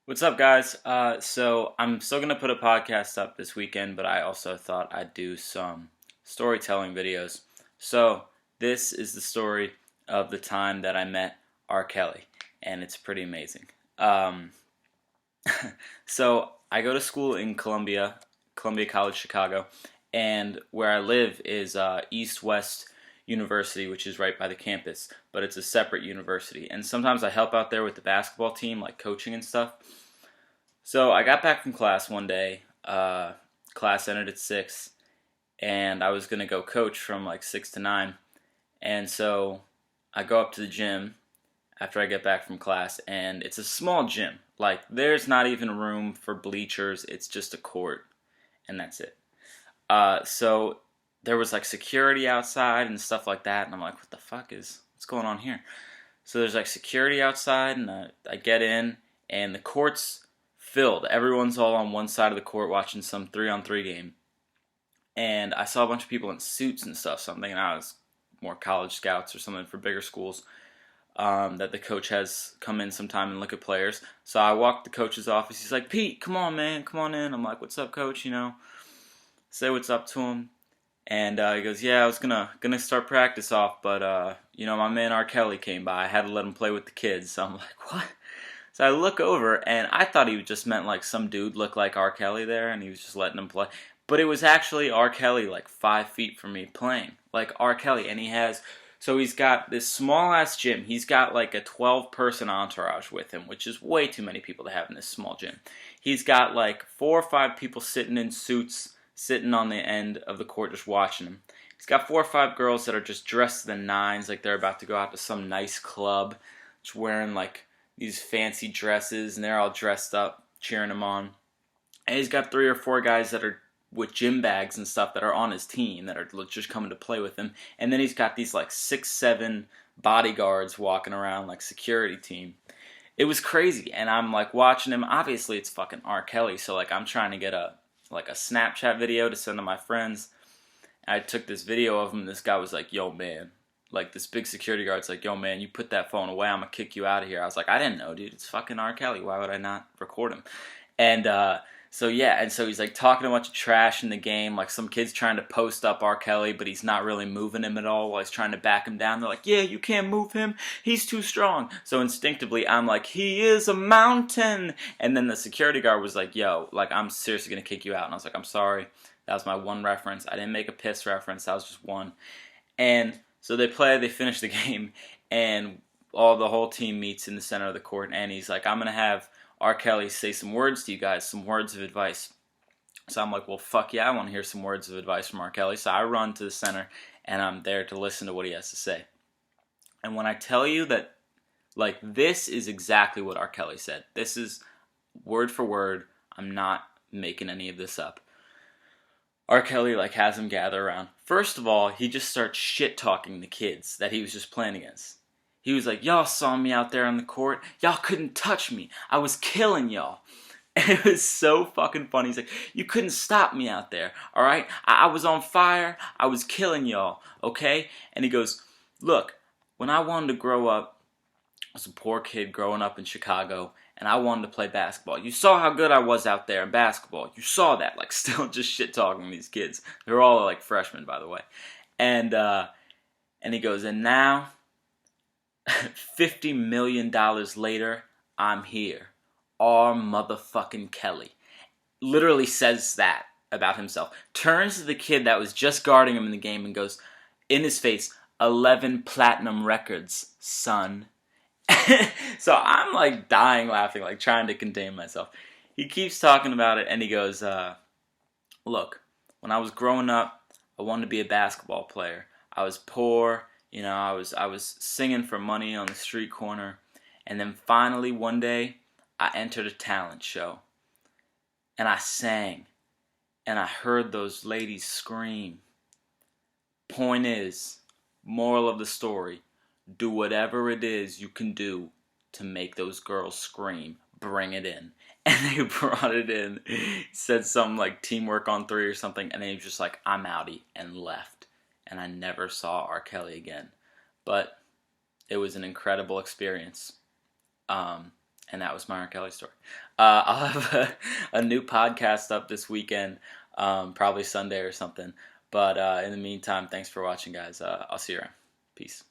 What's up, guys? So I'm still gonna put a podcast up this weekend, but I also thought I'd do some storytelling videos. So this is the story of the time that I met R.Kelly, and it's pretty amazing. Um, so I go to school in Columbia College, Chicago, and where I live is East West University, which is right by the campus, but it's a separate university. And sometimes I help out there with the basketball team, like coaching and stuff. So I got back from class one day. Class ended at 6, and I was gonna go coach from like 6 to 9. And so I go up to the gym after I get back from class, and it's a small gym. Like there's not even room for bleachers. It's just a court, and that's it. So there was like security outside and stuff like that, and I'm like, what the fuck is what's going on here? So there's like security outside, and I get in, and the court's filled. Everyone's all on one side of the court watching some 3-on-3 game. And I saw a bunch of people in suits and stuff, so I'm thinking I was more college scouts or something for bigger schools, that the coach has come in sometime and look at players. So I walked the coach's office. He's like, Pete, come on, man, come on in. I'm like, what's up, coach? Say what's up to him. And he goes, yeah, I was gonna start practice off, but my man R.Kelly came by. I had to let him play with the kids. So I'm like, what? So I look over, and I thought he just meant like some dude looked like R.Kelly there, and he was just letting him play. But it was actually R.Kelly like 5 feet from me playing, like R.Kelly, and he's got this small ass gym. He's got like a 12-person entourage with him, which is way too many people to have in this small gym. He's got like 4 or 5 people sitting in suits, sitting on the end of the court just watching him. He's got 4 or 5 girls that are just dressed to the nines, like they're about to go out to some nice club, just wearing like these fancy dresses, and they're all dressed up, cheering him on. And he's got 3 or 4 guys that are with gym bags and stuff that are on his team that are just coming to play with him. And then he's got these like 6, 7 bodyguards walking around like security team. It was crazy, and I'm like watching him. Obviously, it's fucking R. Kelly, so like I'm trying to get a Snapchat video to send to my friends. And I took this video of him. This guy was like, "Yo, man." Like, this big security guard's like, yo, man, you put that phone away, I'm gonna kick you out of here. I was like, I didn't know, dude. It's fucking R. Kelly. Why would I not record him? And so he's like talking a bunch of trash in the game. Like, some kid's trying to post up R. Kelly, but he's not really moving him at all while he's trying to back him down. They're like, yeah, you can't move him. He's too strong. So instinctively, I'm like, he is a mountain. And then the security guard was like, yo, like, I'm seriously gonna kick you out. And I was like, I'm sorry. That was my one reference. I didn't make a piss reference. That was just one. And so they finish the game, and the whole team meets in the center of the court, and he's like, I'm going to have R. Kelly say some words to you guys, some words of advice. So I'm like, well, fuck yeah, I want to hear some words of advice from R. Kelly. So I run to the center, and I'm there to listen to what he has to say. And when I tell you that, like, this is exactly what R. Kelly said. This is word for word. I'm not making any of this up. R. Kelly like has him gather around. First of all, he just starts shit talking the kids that he was just playing against. He was like, y'all saw me out there on the court. Y'all couldn't touch me. I was killing y'all. And it was so fucking funny. He's like, you couldn't stop me out there, all right? I was on fire. I was killing y'all, okay? And he goes, look, when I wanted to grow up, I was a poor kid growing up in Chicago, and I wanted to play basketball. You saw how good I was out there in basketball. You saw that, like, still just shit talking these kids. They're all like freshmen, by the way. And he goes, and now, $50 million later, I'm here. R. motherfucking Kelly. Literally says that about himself. Turns to the kid that was just guarding him in the game and goes, in his face, 11 platinum records, son. So I'm like dying laughing, like trying to contain myself. He keeps talking about it, and he goes, look, when I was growing up, I wanted to be a basketball player. I was poor, I was singing for money on the street corner, and then finally one day I entered a talent show, and I sang, and I heard those ladies scream. Point is, moral of the story, do whatever it is you can do to make those girls scream. Bring it in. And they brought it in. Said something like teamwork on 3 or something. And then he was just like, I'm outie, and left. And I never saw R. Kelly again. But it was an incredible experience. And And that was my R.kelly story. I'll have a new podcast up this weekend, probably Sunday or something. But in the meantime, thanks for watching, guys. I'll see you around. Peace.